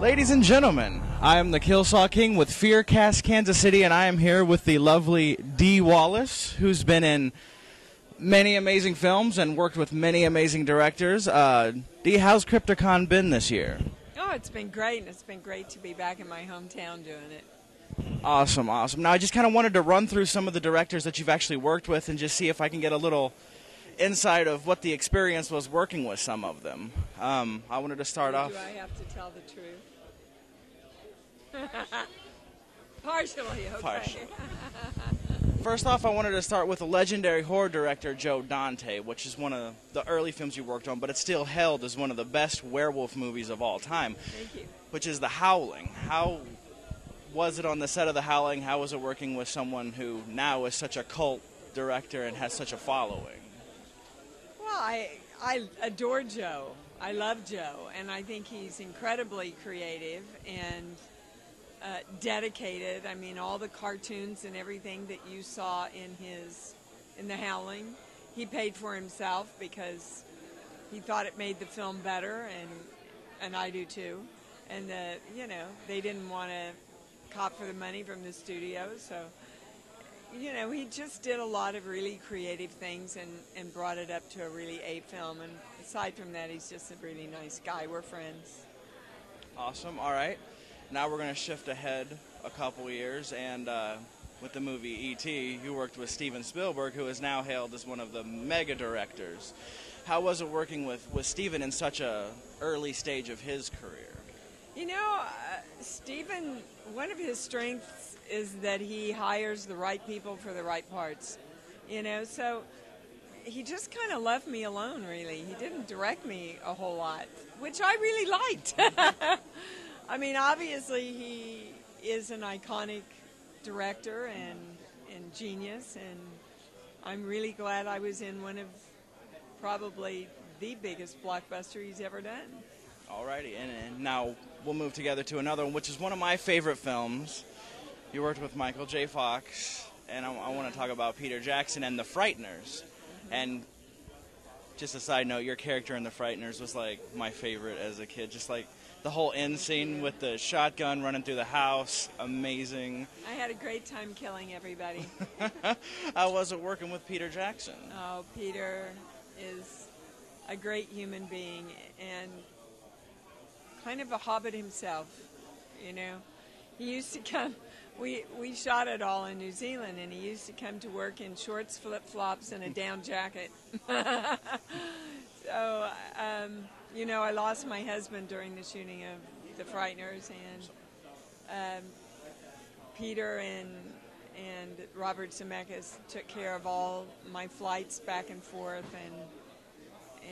Ladies and gentlemen, I am the Killsaw King with Fearcast Kansas City, and I am here with the lovely Dee Wallace, who's been in many amazing films and worked with many amazing directors. Dee, how's Crypticon been this year? Oh, it's been great, and it's been great to be back in my hometown doing it. Awesome, awesome. Now, I just kind of wanted to run through some of the directors that you've actually worked with and just see if I can get a little insight of what the experience was working with some of them. I wanted to start off... Do I have to tell the truth? Partially, okay. Partially. First off, I wanted to start with the legendary horror director Joe Dante, which is one of the early films you worked on, but it's still held as one of the best werewolf movies of all time. Thank you. Which is The Howling. How was it on the set of The Howling? How was it working with someone who now is such a cult director and has such a following? Well, I adore Joe. I love Joe, and I think he's incredibly creative and dedicated. I mean, all the cartoons and everything that you saw in The Howling, he paid for himself because he thought it made the film better, and I do too. And they didn't want to cop for the money from the studio, so he just did a lot of really creative things and brought it up to a really A film. And aside from that, he's just a really nice guy. We're friends. Awesome. All right. Now we're going to shift ahead a couple years, and with the movie E.T., you worked with Steven Spielberg, who is now hailed as one of the mega directors. How was it working with Steven in such a early stage of his career? Steven, one of his strengths is that he hires the right people for the right parts. So he just kind of left me alone, really. He didn't direct me a whole lot, which I really liked. I mean, obviously he is an iconic director and genius, and I'm really glad I was in one of probably the biggest blockbuster he's ever done. Alrighty, and now we'll move together to another one, which is one of my favorite films. You worked with Michael J. Fox, and I want to talk about Peter Jackson and the Frightners. And just a side note, your character in the Frightners was like my favorite as a kid. Just like the whole end scene with the shotgun running through the house, amazing. I had a great time killing everybody. How was it working with Peter Jackson? Oh, Peter is a great human being and kind of a hobbit himself, He used to come, we shot it all in New Zealand, and he used to come to work in shorts, flip-flops, and a down jacket. So, I lost my husband during the shooting of The Frightners, and Peter and Robert Zemeckis took care of all my flights back and forth,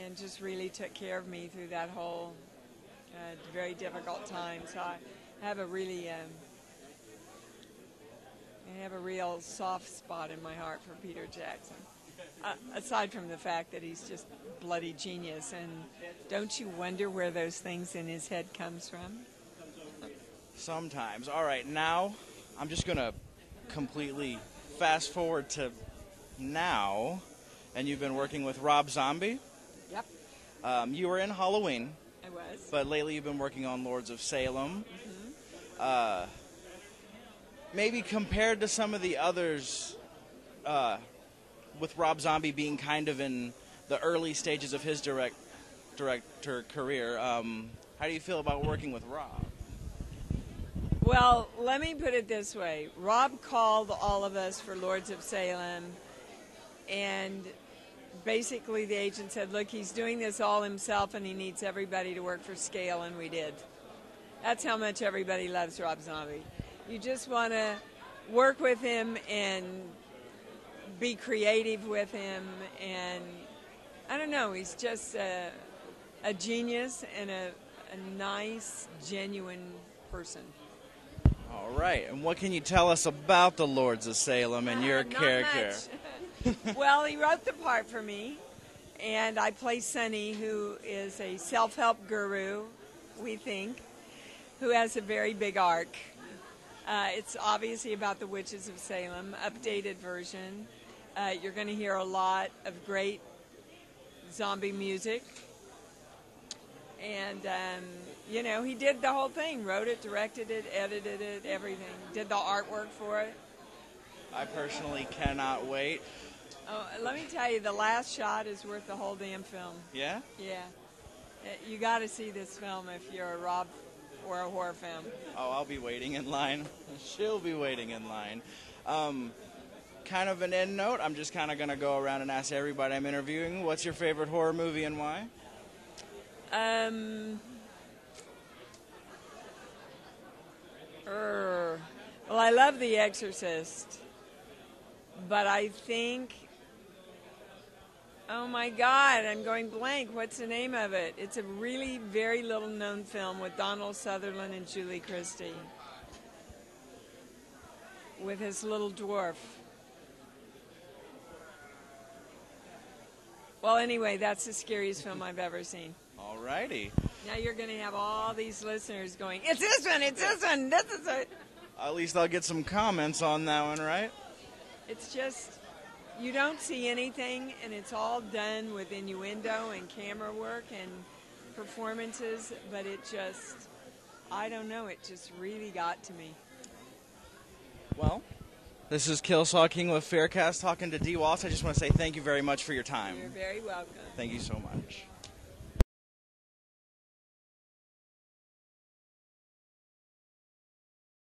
and just really took care of me through that whole very difficult time. So I have a really, a real soft spot in my heart for Peter Jackson. Aside from the fact that he's just bloody genius, and don't you wonder where those things in his head comes from? Sometimes. All right, now I'm just going to completely fast forward to now, and you've been working with Rob Zombie. Yep. You were in Halloween. I was. But lately you've been working on Lords of Salem. Mm-hmm. Maybe compared to some of the others, with Rob Zombie being kind of in the early stages of his director career, how do you feel about working with Rob? Well, let me put it this way. Rob called all of us for Lords of Salem, and basically the agent said, look, he's doing this all himself and he needs everybody to work for scale, and we did. That's how much everybody loves Rob Zombie. You just want to work with him and be creative with him, and I don't know, he's just a genius and a nice, genuine person. All right, and what can you tell us about the Lords of Salem and your character? Well, he wrote the part for me, and I play Sonny, who is a self-help guru, we think, who has a very big arc. It's obviously about the witches of Salem, updated version. You're going to hear a lot of great zombie music, And, he did the whole thing, wrote it, directed it, edited it, everything. Did the artwork for it. I personally cannot wait. Oh, let me tell you, the last shot is worth the whole damn film. Yeah? Yeah. You got to see this film if you're a Rob or a horror fan. Oh, I'll be waiting in line. She'll be waiting in line. Kind of an end note, I'm just kind of going to go around and ask everybody I'm interviewing, what's your favorite horror movie and why? Well, I love The Exorcist, but I think, oh my God, I'm going blank. What's the name of it? It's a really very little known film with Donald Sutherland and Julie Christie, with his little dwarf. Well, anyway, that's the scariest film I've ever seen. All righty. Now you're going to have all these listeners going, it's this one, this is it. At least I'll get some comments on that one, right? It's just, you don't see anything, and it's all done with innuendo and camera work and performances, but it just, I don't know, it just really got to me. Well, this is Killsaw King with Faircast talking to Dee Wallace. I just want to say thank you very much for your time. You're very welcome. Thank you so much.